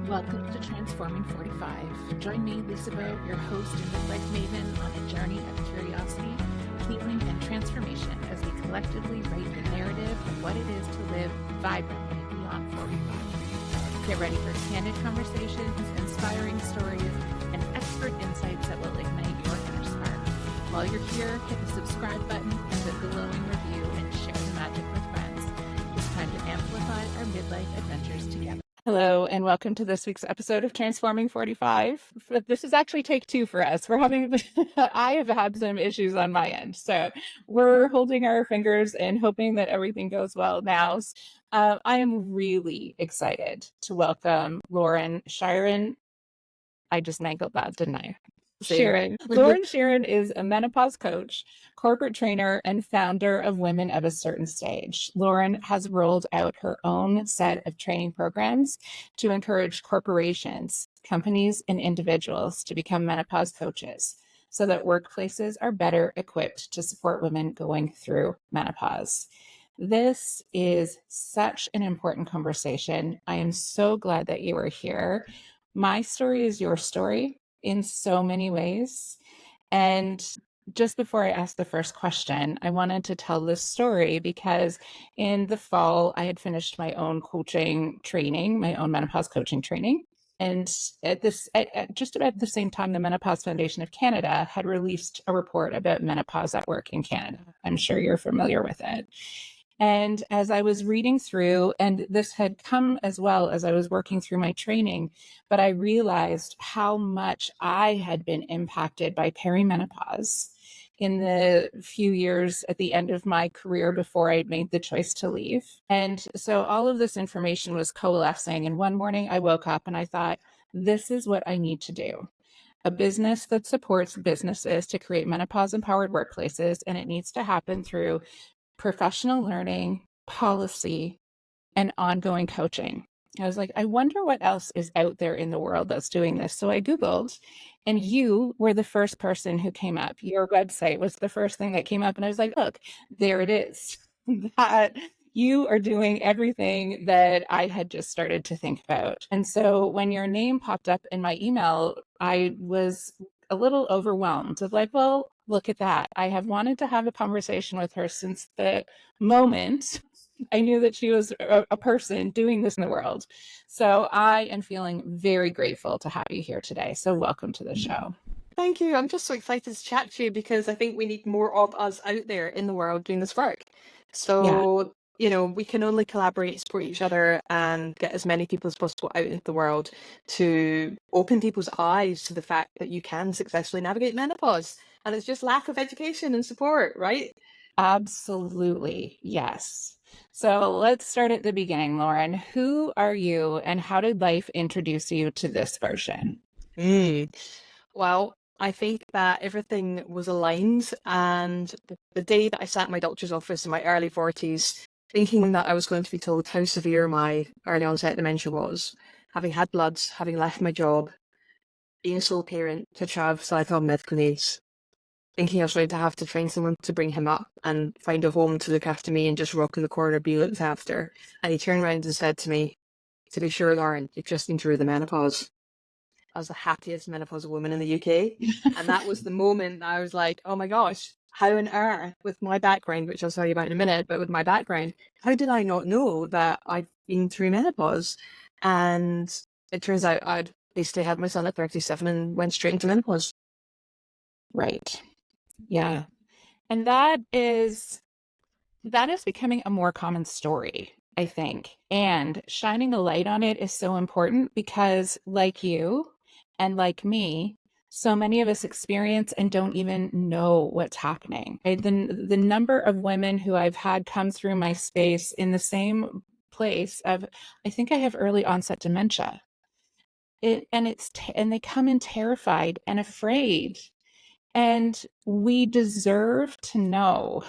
Welcome to Transforming 45. Join me, Lisa Bowe, your host and midlife maven, on a journey of curiosity, healing, and transformation as we collectively write the narrative of what it is to live vibrantly beyond 45. Get ready for candid conversations, inspiring stories, and expert insights that will ignite your inner spark. While you're here, hit the subscribe button and the glowing review and share the magic with friends. It's time to amplify our midlife adventures together. Hello, and welcome to this week's episode of Transforming 45. This is actually take two for us. I have had some issues on my end, so we're holding our fingers and hoping that everything goes well now. I am really excited to welcome Lauren Chiren. I just mangled that, didn't I? Chiren. Lauren Chiren is a menopause coach, corporate trainer, and founder of Women of a Certain Stage. Lauren has rolled out her own set of training programs to encourage corporations, companies, and individuals to become menopause coaches so that workplaces are better equipped to support women going through menopause. This is such an important conversation. I am so glad that you are here. My story is your story in so many ways. And just before I ask the first question, I wanted to tell this story because in the fall, I had finished my own coaching training, my own menopause coaching training. And at just about the same time, the Menopause Foundation of Canada had released a report about menopause at work in Canada. I'm sure you're familiar with it. And as I was reading through, and this had come as well as I was working through my training, but I realized how much I had been impacted by perimenopause in the few years at the end of my career before I made the choice to leave. And so all of this information was coalescing. And one morning I woke up and I thought, this is what I need to do. A business that supports businesses to create menopause-empowered workplaces, and it needs to happen through professional learning, policy, and ongoing coaching. I was like, I wonder what else is out there in the world that's doing this. So I Googled, and you were the first person who came up. Your website was the first thing that came up. And I was like, look, there it is. That you are doing everything that I had just started to think about. And so when your name popped up in my email, I was a little overwhelmed of like, well, look at that. I have wanted to have a conversation with her since the moment I knew that she was a person doing this in the world. So I am feeling very grateful to have you here today. So welcome to the show. Thank you. I'm just so excited to chat to you because I think we need more of us out there in the world doing this work. So, we can only collaborate, support each other, and get as many people as possible out into the world to open people's eyes to the fact that you can successfully navigate menopause. And it's just lack of education and support, right? Absolutely. Yes. So let's start at the beginning, Lauren. Who are you and how did life introduce you to this version? Well, I think that everything was aligned, and the day that I sat in my doctor's office in my early 40s, thinking that I was going to be told how severe my early onset dementia was, having had bloods, having left my job, being a sole parent to a child with lifelong medical needs, thinking I was going to have to train someone to bring him up and find a home to look after me and just rock in the corner, be looked after. And he turned around and said to me, "To be sure, Lauren, you've just been through the menopause." I was the happiest menopausal woman in the UK. And that was the moment that I was like, oh my gosh, how on earth, with my background, which I'll tell you about in a minute, but with my background, how did I not know that I'd been through menopause? And it turns out I'd basically had my son at 37 and went straight into menopause. Right. Yeah. And that is becoming a more common story, I think. And shining a light on it is so important because, like you and like me, so many of us experience and don't even know what's happening. Right? The number of women who I've had come through my space in the same place of, I think I have early onset dementia. And they come in terrified and afraid. And we deserve to know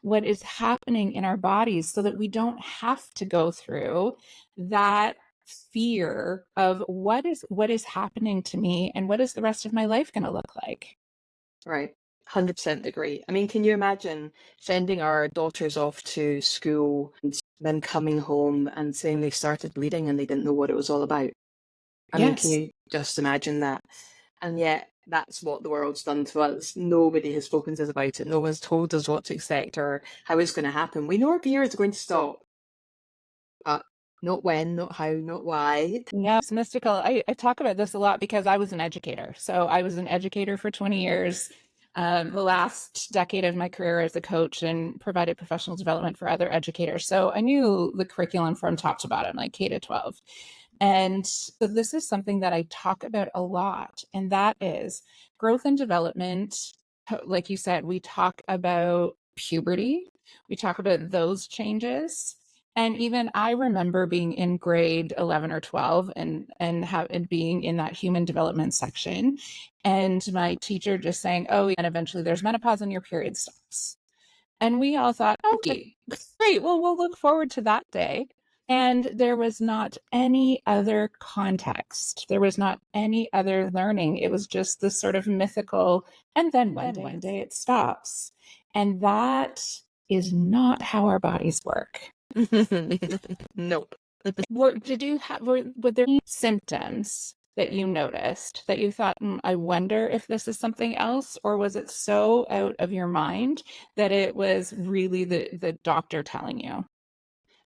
what is happening in our bodies so that we don't have to go through that fear of what is happening to me and what is the rest of my life going to look like. Right. 100% agree. I mean, can you imagine sending our daughters off to school and then coming home and saying they started bleeding and they didn't know what it was all about. I mean, can you just imagine that? And yet, that's what the world's done to us. Nobody has spoken to us about it. No one's told us what to expect or how it's going to happen. We know our periods are going to stop, but not when, not how, not why. Yeah, it's mystical. I talk about this a lot because I was an educator. So I was an educator for 20 years. The last decade of my career as a coach, and provided professional development for other educators. So I knew the curriculum from top to bottom, like K to 12. And so this is something that I talk about a lot, and that is growth and development. Like you said, we talk about puberty, we talk about those changes. And even I remember being in grade 11 or 12 and being in that human development section, and my teacher just saying, "Oh, and eventually there's menopause and your period stops." And we all thought, "Okay, great. Well, we'll look forward to that day." And there was not any other context. There was not any other learning. It was just this sort of mythical, and then one day it stops. And that is not how our bodies work. Nope. What did you have? Were there any symptoms that you noticed that you thought, I wonder if this is something else? Or was it so out of your mind that it was really the doctor telling you?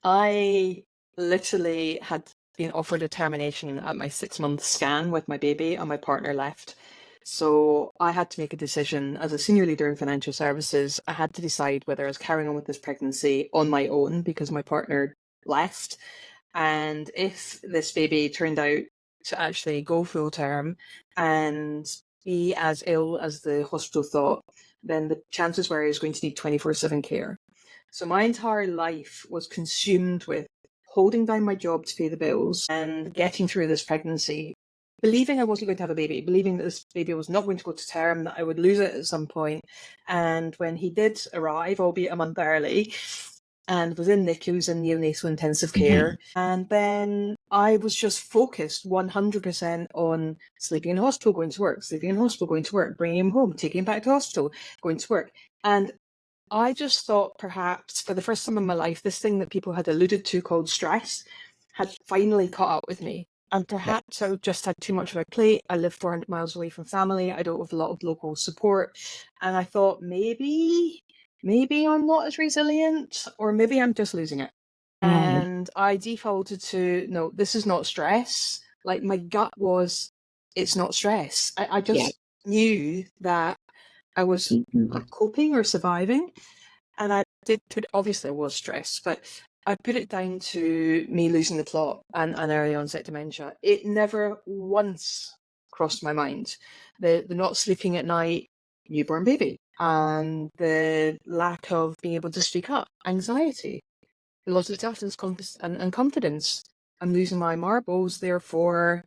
I literally had been offered a termination at my 6-month scan with my baby, and my partner left. So I had to make a decision as a senior leader in financial services. I had to decide whether I was carrying on with this pregnancy on my own because my partner left. And if this baby turned out to actually go full term and be as ill as the hospital thought, then the chances were he was going to need 24/7 care. So my entire life was consumed with holding down my job to pay the bills and getting through this pregnancy, believing I wasn't going to have a baby, believing that this baby was not going to go to term, that I would lose it at some point. And when he did arrive, albeit a month early, and was in NICUs and neonatal intensive care. And then I was just focused 100% on sleeping in hospital, going to work, sleeping in hospital, going to work, bringing him home, taking him back to hospital, going to work. And I just thought perhaps for the first time in my life, this thing that people had alluded to called stress had finally caught up with me. And perhaps I just had too much of a plate. I live 400 miles away from family. I don't have a lot of local support. And I thought maybe I'm not as resilient, or maybe I'm just losing it. And I defaulted to, no, this is not stress. Like my gut was, it's not stress. I just knew that I was coping or surviving. And I did put, obviously it was stress, but I put it down to me losing the plot and early onset dementia. It never once crossed my mind. The not sleeping at night, newborn baby, and the lack of being able to speak up, anxiety, loss of self-confidence and confidence. I'm losing my marbles, therefore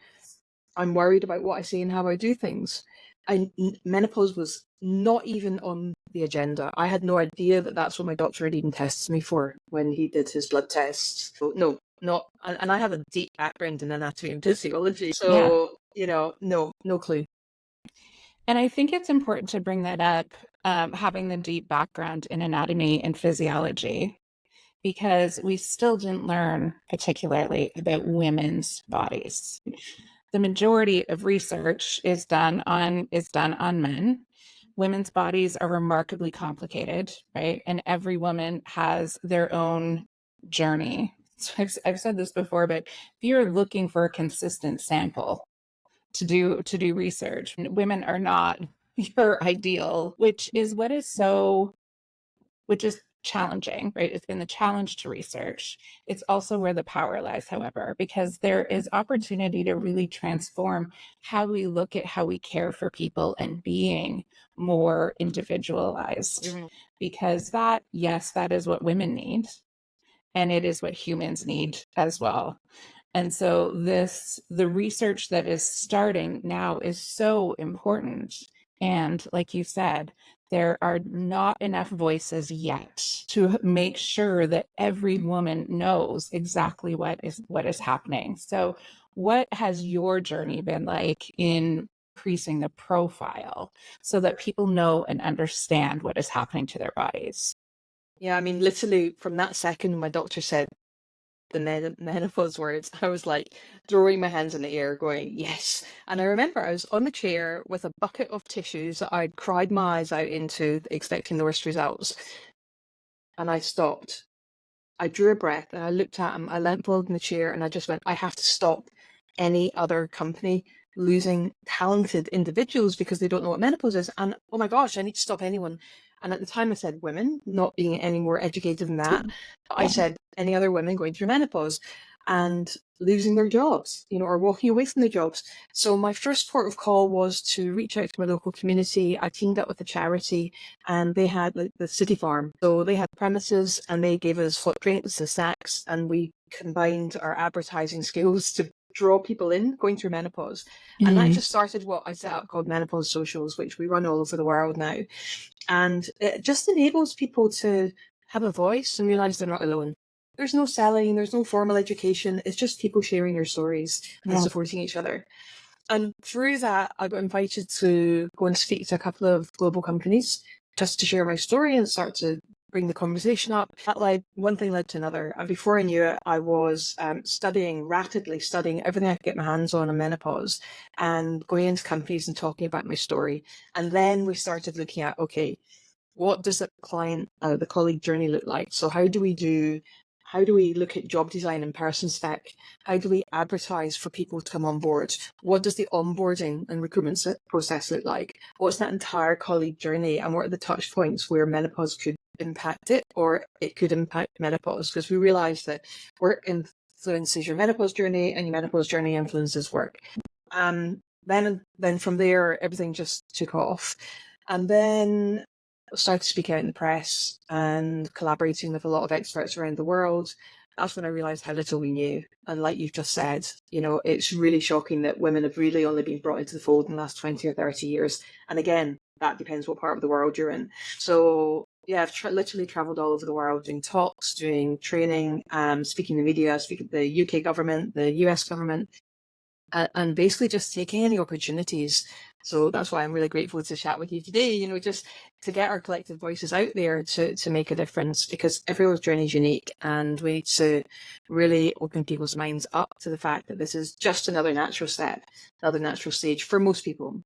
I'm worried about what I say and how I do things. And menopause was not even on the agenda. I had no idea that that's what my doctor had even tested me for when he did his blood tests. So, no, not. And I have a deep background in anatomy and physiology. So, no clue. And I think it's important to bring that up, having the deep background in anatomy and physiology, because we still didn't learn particularly about women's bodies. The majority of research is done on men. Women's bodies are remarkably complicated, right? And every woman has their own journey. So I've said this before, but if you're looking for a consistent sample to do research, women are not your ideal, which is challenging, right? It's been the challenge to research. It's also where the power lies, however, because there is opportunity to really transform how we look at how we care for people and being more individualized. Because that is what women need. And it is what humans need as well. And so the research that is starting now is so important. And like you said, there are not enough voices yet to make sure that every woman knows exactly what is happening. So what has your journey been like in increasing the profile so that people know and understand what is happening to their bodies? Yeah, I mean, literally from that second, my doctor said, the menopause words, I was like throwing my hands in the air going, yes. And I remember I was on the chair with a bucket of tissues that I'd cried my eyes out into, expecting the worst results. And I stopped. I drew a breath and I looked at him. I leant forward in the chair and I just went, I have to stop any other company losing talented individuals because they don't know what menopause is. And oh my gosh, I need to stop anyone. And at the time I said women, not being any more educated than that. I said any other women going through menopause and losing their jobs, or walking away from their jobs. So my first port of call was to reach out to my local community. I teamed up with a charity and they had the city farm. So they had premises and they gave us hot drinks and snacks, and we combined our advertising skills to draw people in going through menopause. And that just started what I set up called Menopause Socials, which we run all over the world now. And it just enables people to have a voice and realize they're not alone. There's no selling, there's no formal education. It's just people sharing their stories and supporting each other. And through that, I got invited to go and speak to a couple of global companies just to share my story and start to bring the conversation up. One thing led to another. And before I knew it, I was rapidly studying everything I could get my hands on menopause and going into companies and talking about my story. And then we started looking at, okay, what does the colleague journey look like? So how do we look at job design and person spec? How do we advertise for people to come on board? What does the onboarding and recruitment process look like? What's that entire colleague journey? And what are the touch points where menopause could impact it, or it could impact menopause? Because we realized that work influences your menopause journey and your menopause journey influences work. Then from there, everything just took off. And then started to speak out in the press and collaborating with a lot of experts around the world. That's when I realized how little we knew. And like you've just said, it's really shocking that women have really only been brought into the fold in the last 20 or 30 years. And again, that depends what part of the world you're in. So yeah, I've literally traveled all over the world doing talks, doing training, speaking to the media, speaking to the UK government, the US government, and basically just taking any opportunities. So that's why I'm really grateful to chat with you today, just to get our collective voices out there to make a difference, because everyone's journey is unique and we need to really open people's minds up to the fact that this is just another natural step, another natural stage for most people.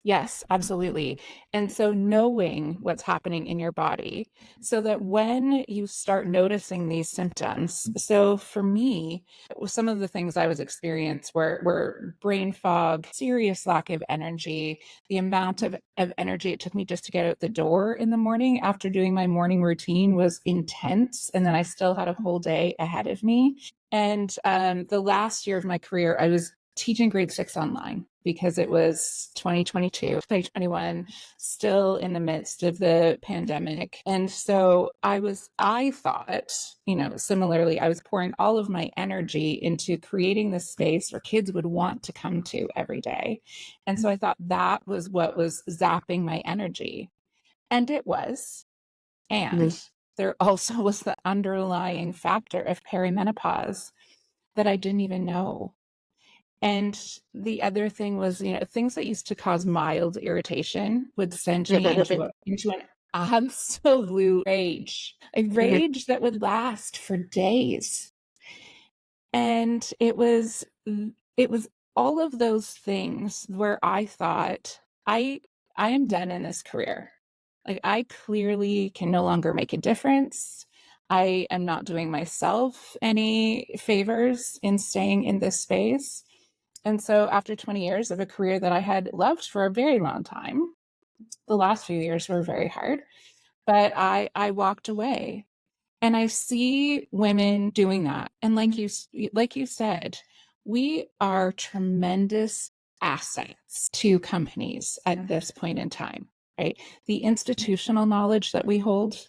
Yes, absolutely. And so knowing what's happening in your body so that when you start noticing these symptoms, so for me, some of the things I was experiencing were brain fog, serious lack of energy, the amount of energy it took me just to get out the door in the morning after doing my morning routine was intense. And then I still had a whole day ahead of me. And the last year of my career, I was teaching grade 6 online because it was 2022, 2021, still in the midst of the pandemic. And so I thought, similarly, I was pouring all of my energy into creating this space where kids would want to come to every day. And so I thought that was what was zapping my energy. And it was. And there also was the underlying factor of perimenopause that I didn't even know. And the other thing was, things that used to cause mild irritation would send me into an absolute rage, a rage that would last for days. And it was all of those things where I thought, I am done in this career. Like, I clearly can no longer make a difference. I am not doing myself any favors in staying in this space. And so after 20 years of a career that I had loved for a very long time, the last few years were very hard, but I walked away. And I see women doing that. And like you said, we are tremendous assets to companies at this point in time, right? The institutional knowledge that we hold,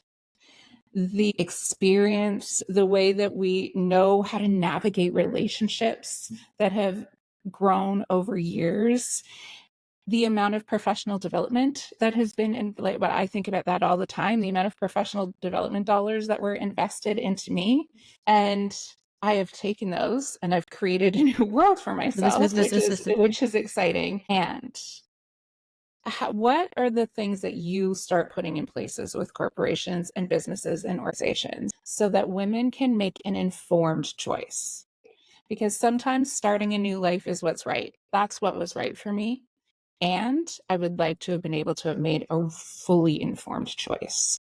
the experience, the way that we know how to navigate relationships that have grown over years, the amount of professional development that has been in, like, what I think about that all the time, the amount of professional development dollars that were invested into me. And I have taken those and I've created a new world for myself, which is exciting. And What are the things that you start putting in places with corporations and businesses and organizations so that women can make an informed choice? Because sometimes starting a new life is what's right. That's what was right for me. And I would like to have been able to have made a fully informed choice.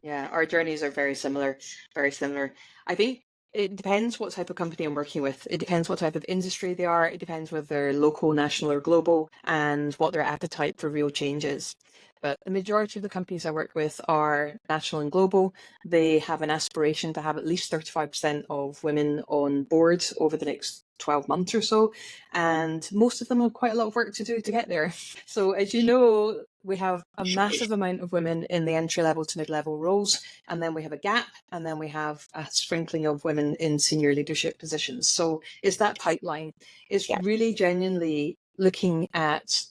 Yeah, our journeys are very similar, very similar. I think it depends what type of company I'm working with. It depends what type of industry they are. It depends whether they're local, national, or global, and what their appetite for real change is. But the majority of the companies I work with are national and global. They have an aspiration to have at least 35% of women on boards over the next 12 months or so. And most of them have quite a lot of work to do to get there. So, as you know, we have a massive amount of women in the entry level to mid level roles, and then we have a gap, and then we have a sprinkling of women in senior leadership positions. So, it's that pipeline. It's Yeah. really genuinely looking at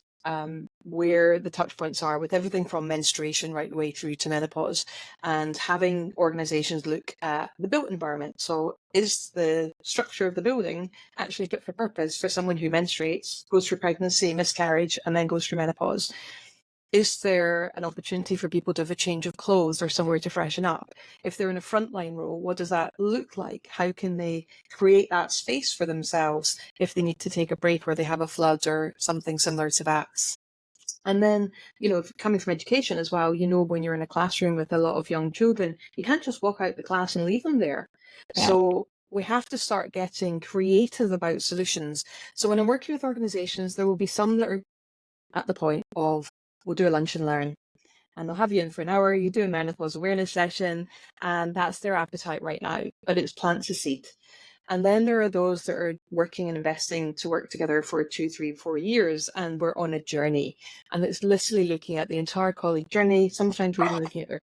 where the touch points are with everything from menstruation right the way through to menopause, and having organizations look at the built environment. So, is the structure of the building actually fit for purpose for someone who menstruates, goes through pregnancy, miscarriage, and then goes through menopause? Is there an opportunity for people to have a change of clothes or somewhere to freshen up? If they're in a frontline role, what does that look like? How can they create that space for themselves if they need to take a break or they have a flood or something similar to that? And then, coming from education as well, when you're in a classroom with a lot of young children, you can't just walk out the class and leave them there. Yeah. So we have to start getting creative about solutions. So when I'm working with organizations, there will be some that are at the point of, we'll do a lunch and learn. And they'll have you in for an hour, you do a menopause awareness session, and that's their appetite right now, but it's plants a seed. And then there are those that are working and investing to work together for 2, 3, 4 years, and we're on a journey. And it's literally looking at the entire colleague journey. Sometimes we're even looking at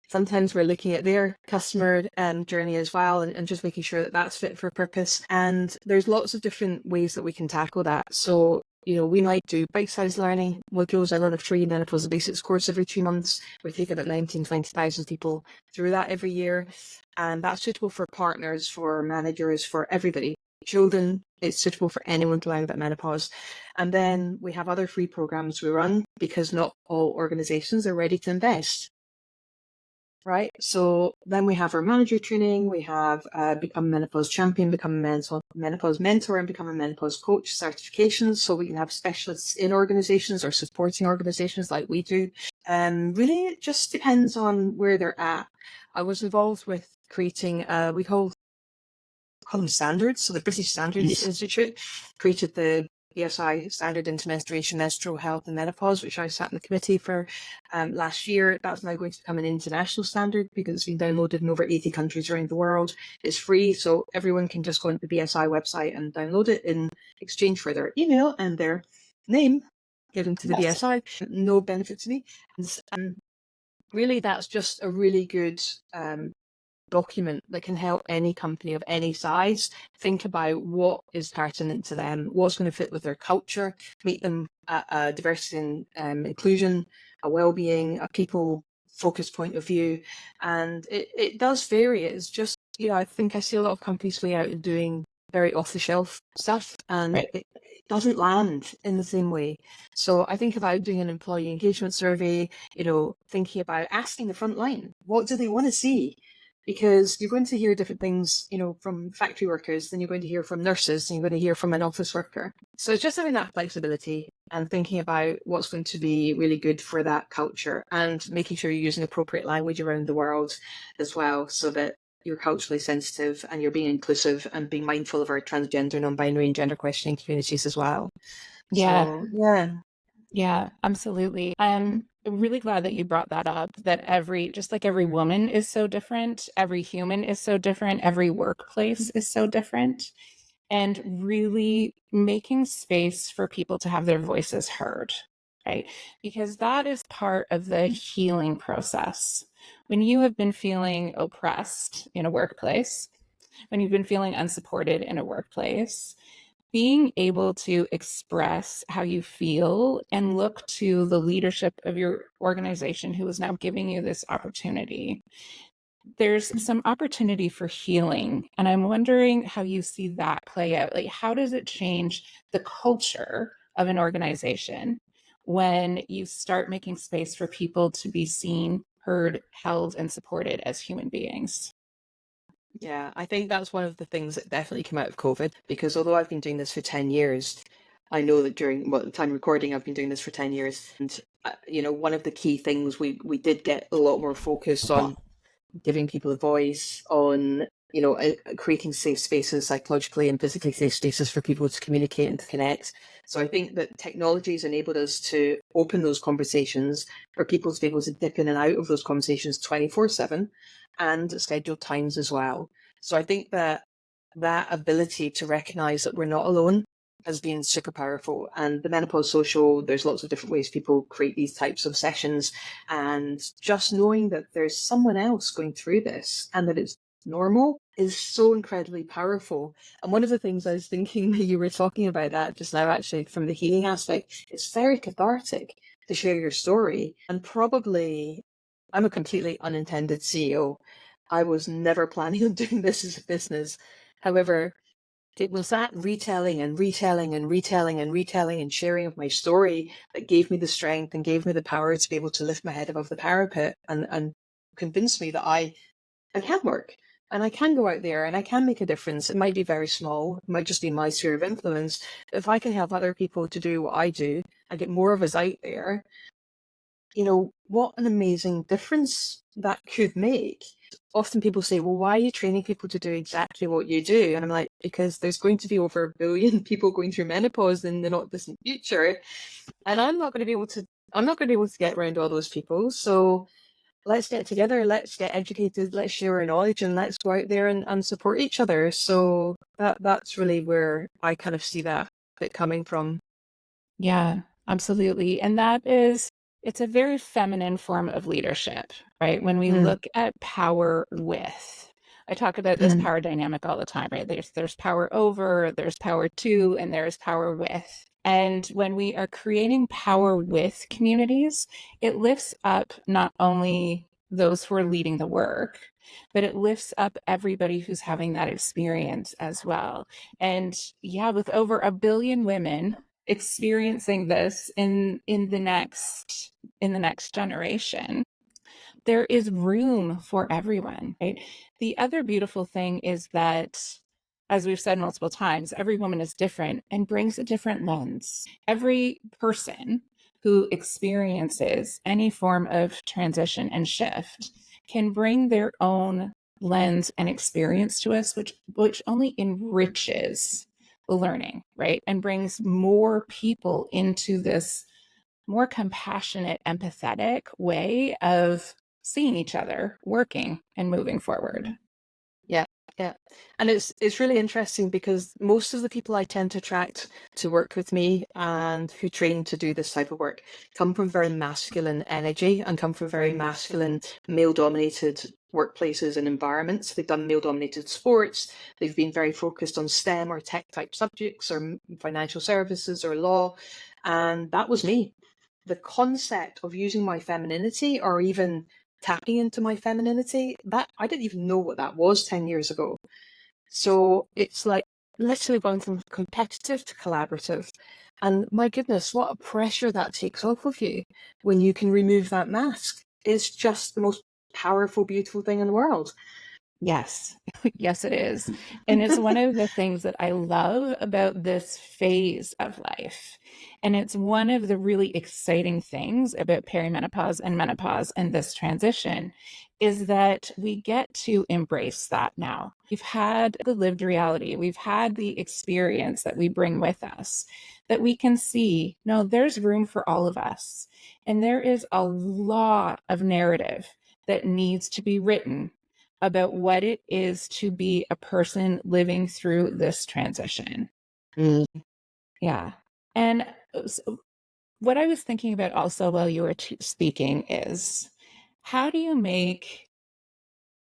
sometimes we're looking at their customer journey as well, and just making sure that that's fit for purpose. And there's lots of different ways that we can tackle that. So we might do bite-sized learning modules. I run a free menopause basics course every 2 months. We take about 19, 20,000 people through that every year. And that's suitable for partners, for managers, for everybody. Children, it's suitable for anyone to learn about menopause. And then we have other free programs we run because not all organizations are ready to invest. Right. So then we have our manager training. We have become a menopause champion, become a menopause mentor, and become a menopause coach certifications. So we can have specialists in organizations or supporting organizations like we do. Really, it just depends on where they're at. I was involved with creating, we call them standards. So the British Standards Institute created the BSI standard into menstruation, menstrual health and menopause, which I sat in the committee for last year. That's now going to become an international standard because it's been downloaded in over 80 countries around the world. It's free, so everyone can just go into the BSI website and download it in exchange for their email and their name given to the BSI. No benefit to me. And really, that's just a really good document that can help any company of any size think about what is pertinent to them, what's going to fit with their culture, meet them at a diversity and inclusion, a well-being, a people focused point of view. And it does vary. It's just, I think I see a lot of companies way out and doing very off-the-shelf stuff, and it doesn't land in the same way. So I think about doing an employee engagement survey, thinking about asking the front line, what do they want to see? Because you're going to hear different things, from factory workers, then you're going to hear from nurses, and you're going to hear from an office worker. So it's just having that flexibility and thinking about what's going to be really good for that culture, and making sure you're using appropriate language around the world as well, so that you're culturally sensitive and you're being inclusive and being mindful of our transgender, non-binary and gender questioning communities as well. Yeah. So, yeah. Yeah, absolutely. I'm really glad that you brought that up, that just like every woman is so different, every human is so different, every workplace is so different, and really making space for people to have their voices heard, right? Because that is part of the healing process. When you have been feeling oppressed in a workplace, when you've been feeling unsupported in a workplace, being able to express how you feel and look to the leadership of your organization who is now giving you this opportunity. There's some opportunity for healing. And I'm wondering how you see that play out. Like, how does it change the culture of an organization when you start making space for people to be seen, heard, held, and supported as human beings. Yeah, I think that's one of the things that definitely came out of COVID, because although I've been doing this for 10 years, I know that during the time recording, I've been doing this for 10 years. And, one of the key things we did get a lot more focused on giving people a voice, on, creating safe spaces, psychologically and physically safe spaces for people to communicate and to connect. So I think that technology has enabled us to open those conversations for people to be able to dip in and out of those conversations 24/7 and scheduled times as well. So I think that ability to recognize that we're not alone has been super powerful. And the menopause social, there's lots of different ways people create these types of sessions. And just knowing that there's someone else going through this and that it's normal is so incredibly powerful. And one of the things I was thinking you were talking about that just now, actually, from the healing aspect, it's very cathartic to share your story. And probably, I'm a completely unintended CEO. I was never planning on doing this as a business. However, it was that retelling and retelling and retelling and retelling and sharing of my story that gave me the strength and gave me the power to be able to lift my head above the parapet and convince me that I can work and I can go out there and I can make a difference. It might be very small, it might just be my sphere of influence. But if I can help other people to do what I do and get more of us out there, what an amazing difference that could make. Often people say, well, why are you training people to do exactly what you do? And I'm like, because there's going to be over 1 billion people going through menopause in the not distant future. And I'm not going to be able to get around all those people. So let's get together, let's get educated, let's share our knowledge, and let's go out there and support each other. So that's really where I kind of see that bit coming from. Yeah, absolutely. And it's a very feminine form of leadership, right? When we look at power with, I talk about this power dynamic all the time, right? There's power over, there's power to, and there's power with. And when we are creating power with communities, it lifts up not only those who are leading the work, but it lifts up everybody who's having that experience as well. And yeah, with over 1 billion women experiencing this in the next generation, there is room for everyone, right? The other beautiful thing is that, as we've said multiple times, every woman is different and brings a different lens. Every person who experiences any form of transition and shift can bring their own lens and experience to us, which only enriches the learning, right? And brings more people into this more compassionate, empathetic way of seeing each other, working and moving forward. Yeah, yeah. And it's really interesting because most of the people I tend to attract to work with me and who train to do this type of work come from very masculine energy and come from very masculine, male-dominated workplaces and environments. They've done male-dominated sports. They've been very focused on STEM or tech-type subjects or financial services or law. And that was me. The concept of using my femininity or even tapping into my femininity, that I didn't even know what that was 10 years ago. So it's like literally going from competitive to collaborative. And my goodness, what a pressure that takes off of you when you can remove that mask. It's just the most powerful, beautiful thing in the world. Yes, yes, it is. And it's one of the things that I love about this phase of life. And it's one of the really exciting things about perimenopause and menopause and this transition is that we get to embrace that now. We've had the lived reality, we've had the experience that we bring with us, that we can see, no, there's room for all of us. And there is a lot of narrative that needs to be written about what it is to be a person living through this transition. Yeah. And what I was thinking about also while you were speaking is how do you make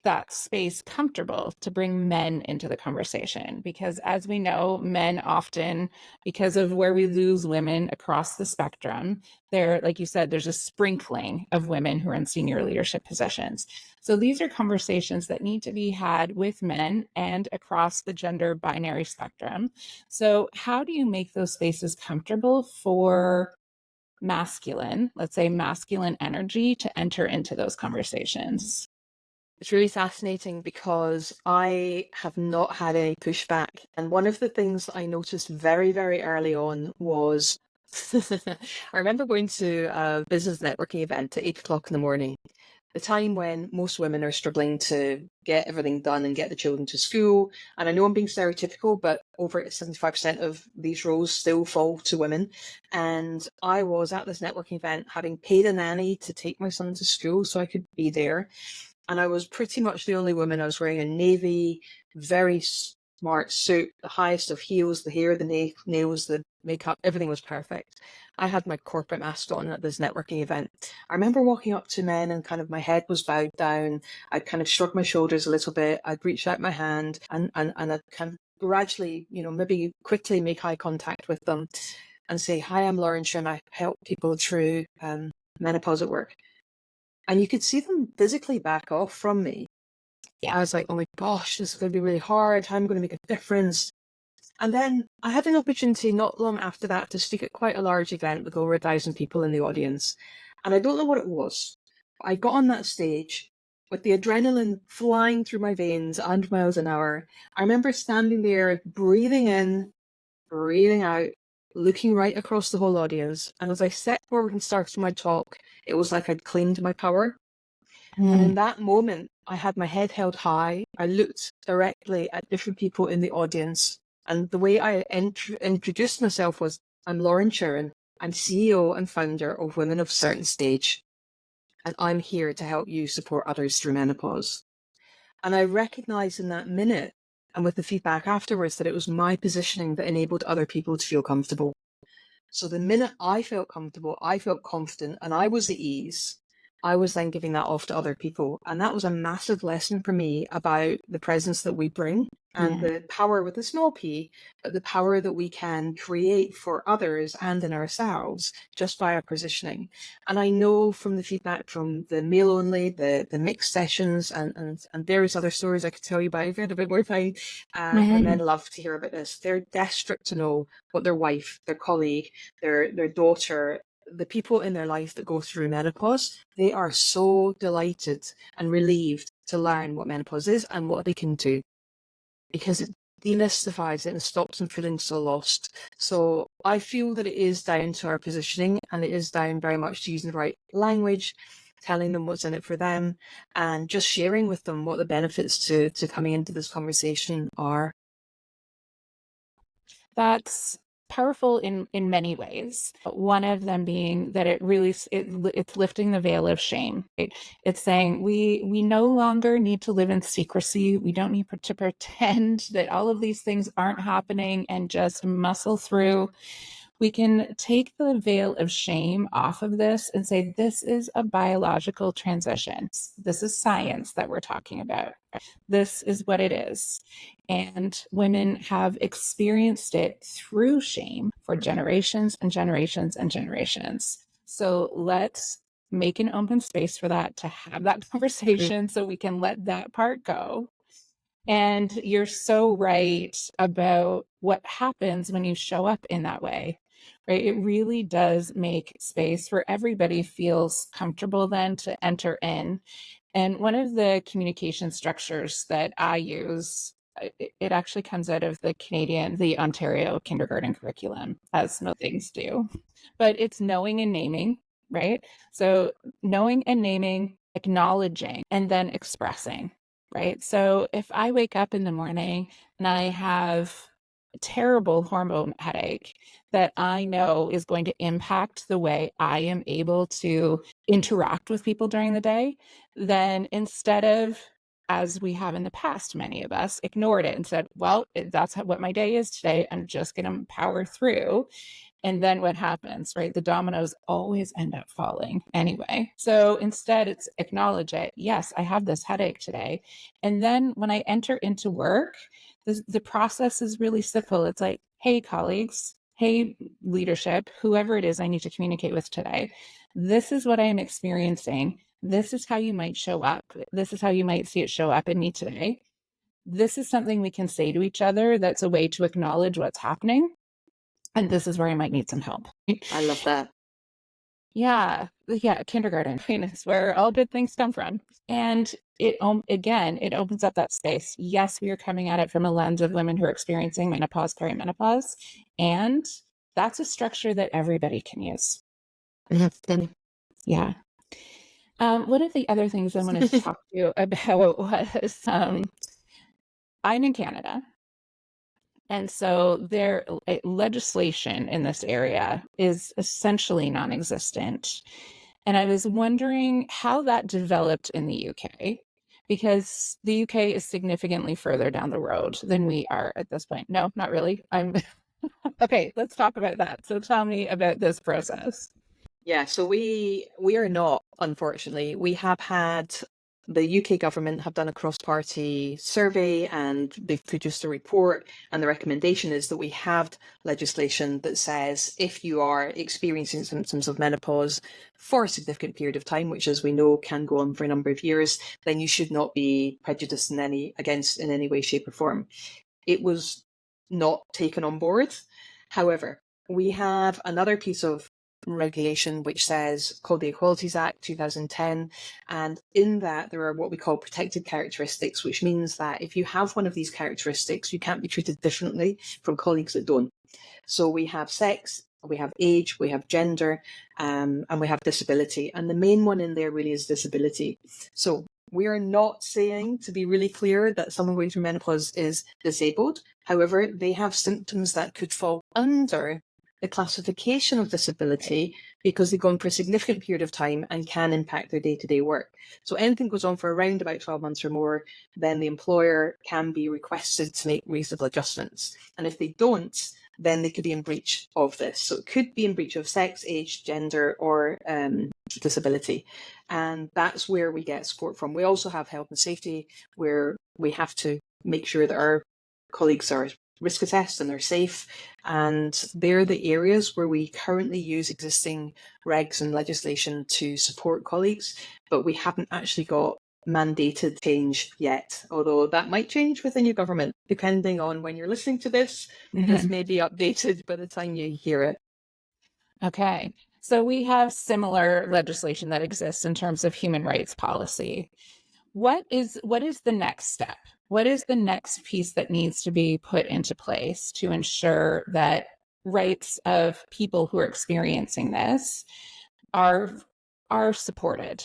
that space comfortable to bring men into the conversation? Because as we know, men often, because of where we lose women across the spectrum, there, like you said, there's a sprinkling of women who are in senior leadership positions. So these are conversations that need to be had with men and across the gender binary spectrum. So how do you make those spaces comfortable for masculine, let's say masculine energy to enter into those conversations? It's really fascinating because I have not had any pushback. And one of the things that I noticed very, very early on was I remember going to a business networking event at 8 o'clock in the morning, the time when most women are struggling to get everything done and get the children to school. And I know I'm being stereotypical, but over 75% of these roles still fall to women. And I was at this networking event having paid a nanny to take my son to school so I could be there. And I was pretty much the only woman. I was wearing a navy, very smart suit, the highest of heels, the hair, the nails, the makeup, everything was perfect. I had my corporate mask on at this networking event. I remember walking up to men and kind of my head was bowed down. I'd kind of shrugged my shoulders a little bit. I'd reach out my hand and I'd kind of gradually, maybe quickly make eye contact with them and say, "Hi, I'm Lauren Chiren. I help people through menopause at work." And you could see them physically back off from me. Yeah. I was like, oh my gosh, this is going to be really hard. How am I going to make a difference? And then I had an opportunity not long after that to speak at quite a large event with over 1,000 people in the audience. And I don't know what it was. I got on that stage with the adrenaline flying through my veins 100 miles an hour. I remember standing there, breathing in, breathing out, looking right across the whole audience. And as I stepped forward and started my talk, it was like I'd claimed my power. And in that moment, I had my head held high. I looked directly at different people in the audience. And the way I introduced myself was, "I'm Lauren Chiren. I'm CEO and founder of Women of Certain Stage. And I'm here to help you support others through menopause." And I recognized in that minute and with the feedback afterwards that it was my positioning that enabled other people to feel comfortable. So the minute I felt comfortable, I felt confident, and I was at ease, I was then giving that off to other people. And that was a massive lesson for me about the presence that we bring and the power with a small p, but the power that we can create for others and in ourselves just by our positioning. And I know from the feedback from the male only, the mixed sessions and various other stories I could tell you about if you had a bit more time, but men love to hear about this. They're desperate to know what their wife, their colleague, their daughter, the people in their life that go through menopause, they are so delighted and relieved to learn what menopause is and what they can do, because it demystifies it and stops them feeling so lost. So I feel that it is down to our positioning, and it is down very much to using the right language, telling them what's in it for them, and just sharing with them what the benefits to coming into this conversation are. That's powerful in many ways. One of them being that it's lifting the veil of shame. Right? It's saying we no longer need to live in secrecy. We don't need to pretend that all of these things aren't happening and just muscle through. We can take the veil of shame off of this and say, this is a biological transition. This is science that we're talking about. This is what it is. And women have experienced it through shame for generations and generations and generations. So let's make an open space for that, to have that conversation so we can let that part go. And you're so right about what happens when you show up in that way, right? It really does make space for everybody feels comfortable then to enter in. And one of the communication structures that I use, it actually comes out of the Ontario kindergarten curriculum, as most things do. But it's knowing and naming, right? So knowing and naming, acknowledging, and then expressing, right? So if I wake up in the morning and I have a terrible hormone headache that I know is going to impact the way I am able to interact with people during the day, then instead of, as we have in the past, many of us ignored it and said, well, that's what my day is today, I'm just going to power through. And then what happens, right? The dominoes always end up falling anyway. So instead, it's acknowledge it. Yes, I have this headache today. And then when I enter into work, the process is really simple. It's like, hey, colleagues, hey, leadership, whoever it is I need to communicate with today, this is what I am experiencing. This is how you might show up. This is how you might see it show up in me today. This is something we can say to each other that's a way to acknowledge what's happening. And this is where I might need some help. I love that. Yeah, yeah, kindergarten is where all good things come from. And it again, it opens up that space. Yes, we are coming at it from a lens of women who are experiencing menopause, perimenopause, and that's a structure that everybody can use. Yeah. One of the other things I wanted to talk to you about was I'm in Canada. And so their legislation in this area is essentially non-existent. And I was wondering how that developed in the UK, because the UK is significantly further down the road than we are at this point. No, not really. I'm okay, let's talk about that. So tell me about this process. Yeah, so we are not, unfortunately. We have had the UK government have done a cross-party survey and they've produced a report, and the recommendation is that we have legislation that says if you are experiencing symptoms of menopause for a significant period of time, which as we know can go on for a number of years, then you should not be prejudiced in any way, shape, or form. It was not taken on board. However, we have another piece of regulation which says called the Equalities Act 2010, and in that there are what we call protected characteristics, which means that if you have one of these characteristics you can't be treated differently from colleagues that don't. So we have sex, we have age, we have gender, and we have disability, and the main one in there really is disability. So we are not saying, to be really clear, that someone going through menopause is disabled. However, they have symptoms that could fall under the classification of disability because they've gone for a significant period of time and can impact their day-to-day work. So anything goes on for around about 12 months or more, then the employer can be requested to make reasonable adjustments. And if they don't, then they could be in breach of this. So it could be in breach of sex, age, gender, or disability. And that's where we get support from. We also have health and safety, where we have to make sure that our colleagues are risk assessed and they're safe. And they're the areas where we currently use existing regs and legislation to support colleagues, but we haven't actually got mandated change yet, although that might change with the new government, depending on when you're listening to this. This may be updated by the time you hear it. Okay. So we have similar legislation that exists in terms of human rights policy. What is the next step? What is the next piece that needs to be put into place to ensure that rights of people who are experiencing this are supported?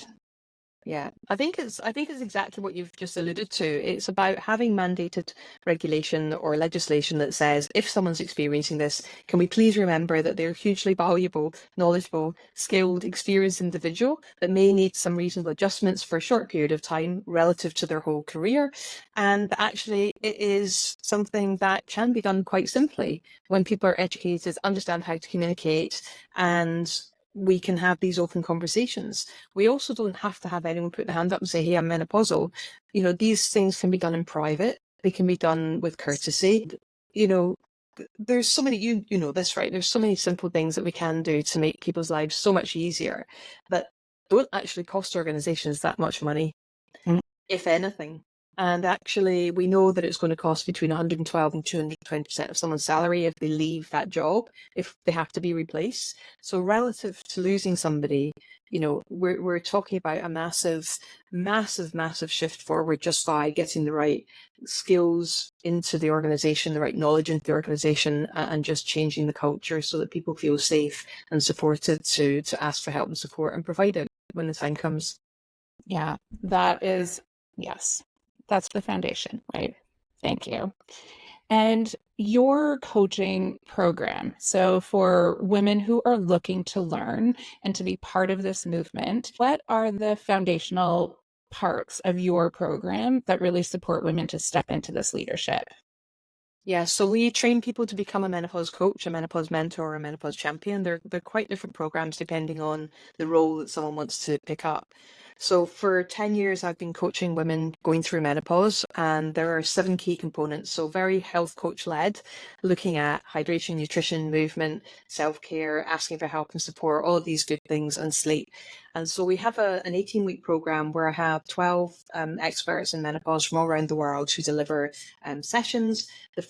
Yeah, I think it's exactly what you've just alluded to. It's about having mandated regulation or legislation that says if someone's experiencing this, can we please remember that they're a hugely valuable, knowledgeable, skilled, experienced individual that may need some reasonable adjustments for a short period of time relative to their whole career. And actually it is something that can be done quite simply when people are educated, understand how to communicate, and we can have these open conversations. We also don't have to have anyone put their hand up and say, hey, I'm menopausal. You know, these things can be done in private. They can be done with courtesy. You know, there's so many, you know this, right? There's so many simple things that we can do to make people's lives so much easier that don't actually cost organizations that much money, if anything. And actually, we know that it's going to cost between 112 and 220% of someone's salary if they leave that job, if they have to be replaced. So relative to losing somebody, you know, we're talking about a massive, massive, massive shift forward just by getting the right skills into the organization, the right knowledge into the organization, and just changing the culture so that people feel safe and supported to ask for help and support and provide it when the time comes. Yeah, that is, yes, that's the foundation, right? Thank you. And your coaching program, so for women who are looking to learn and to be part of this movement, what are the foundational parts of your program that really support women to step into this leadership? Yeah, so we train people to become a menopause coach, a menopause mentor, or a menopause champion. They're quite different programs depending on the role that someone wants to pick up. So for 10 years, I've been coaching women going through menopause, and there are 7 key components. So very health coach led, looking at hydration, nutrition, movement, self-care, asking for help and support, all of these good things, and sleep. And so we have an 18-week program where I have 12 experts in menopause from all around the world who deliver sessions.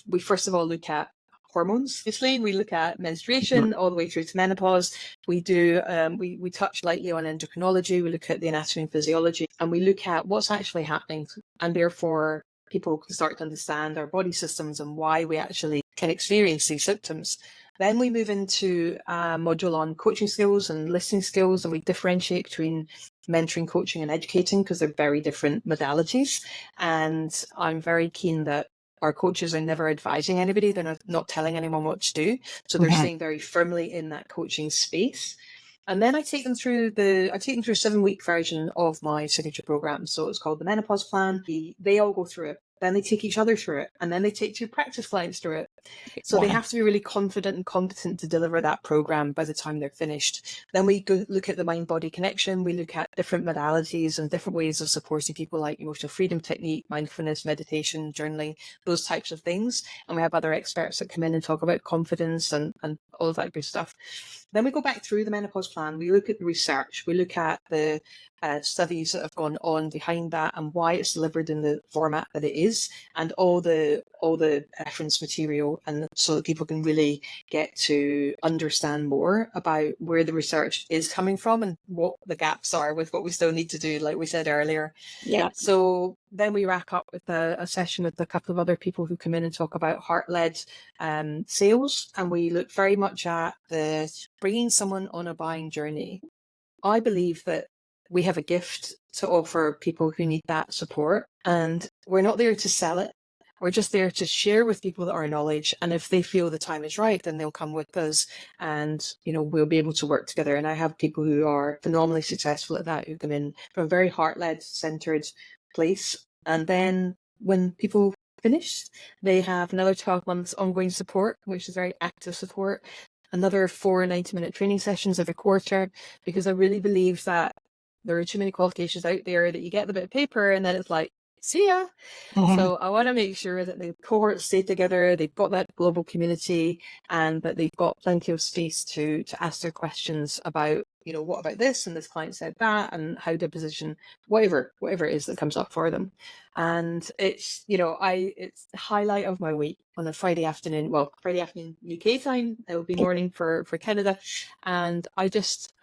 We first of all look at hormones. Obviously, we look at menstruation all the way through to menopause. We do, we touch lightly on endocrinology. We look at the anatomy and physiology, and we look at what's actually happening. And therefore, people can start to understand our body systems and why we actually can experience these symptoms. Then we move into a module on coaching skills and listening skills, and we differentiate between mentoring, coaching, and educating because they're very different modalities. And I'm very keen that our coaches are never advising anybody. They're not telling anyone what to do. So they're staying very firmly in that coaching space. And then I take them through a 7-week version of my signature program. So it's called the Menopause Plan. They all go through it. Then they take each other through it. And then they take 2 practice clients through it. So they have to be really confident and competent to deliver that program by the time they're finished. Then we go look at the mind-body connection. We look at different modalities and different ways of supporting people like emotional freedom technique, mindfulness, meditation, journaling, those types of things. And we have other experts that come in and talk about confidence and all of that good stuff. Then we go back through the menopause plan. We look at the research. We look at the studies that have gone on behind that and why it's delivered in the format that it is, and all the reference material, and so that people can really get to understand more about where the research is coming from and what the gaps are with what we still need to do, like we said earlier. Yeah. So then we rack up with a session with a couple of other people who come in and talk about heart-led sales, and we look very much at the bringing someone on a buying journey. I believe that we have a gift to offer people who need that support, and we're not there to sell it. We're just there to share with people our knowledge, and if they feel the time is right, then they'll come with us, and we'll be able to work together. And I have people who are phenomenally successful at that, who come in from a very heart-led, centered place, and then when people finish, they have another 12 months ongoing support, which is very active support, another 4 90-minute training sessions every quarter, because I really believe that there are too many qualifications out there that you get the bit of paper and then it's like, see ya. So I want to make sure that the cohorts stay together, they've got that global community, and that they've got plenty of space to ask their questions about, what about this, and this client said that, and how to position whatever it is that comes up for them. And it's, it's the highlight of my week on a Friday afternoon UK time. It will be morning for Canada. And I just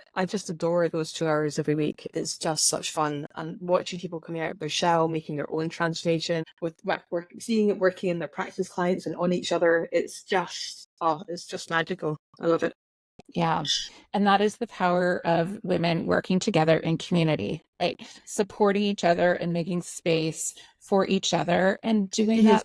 adore those 2 hours every week. It's just such fun. And watching people coming out of their shell, making their own transformation, with work, seeing it working in their practice clients and on each other. It's just magical. I love it. Yeah. And that is the power of women working together in community, right? Supporting each other and making space for each other, and doing that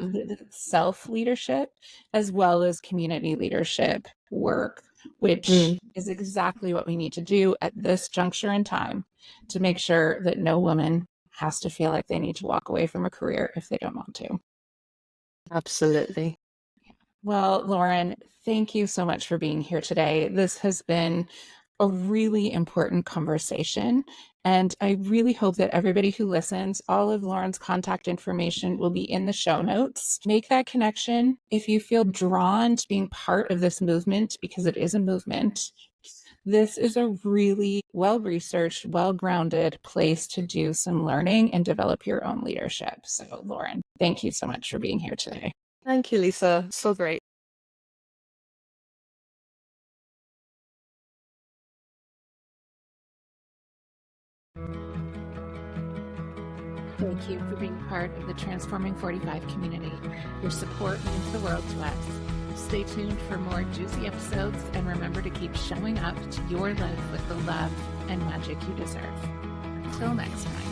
self-leadership as well as community leadership work, which is exactly what we need to do at this juncture in time to make sure that no woman has to feel like they need to walk away from a career if they don't want to. Absolutely. Well, Lauren, thank you so much for being here today. This has been a really important conversation, and I really hope that everybody who listens, all of Lauren's contact information will be in the show notes. Make that connection if you feel drawn to being part of this movement, because it is a movement. This is a really well-researched, well-grounded place to do some learning and develop your own leadership. So, Lauren, thank you so much for being here today. Thank you, Lisa. So great. Thank you for being part of the Transforming 45 community. Your support means the world to us. Stay tuned for more juicy episodes, and remember to keep showing up to your life with the love and magic you deserve. Until next time.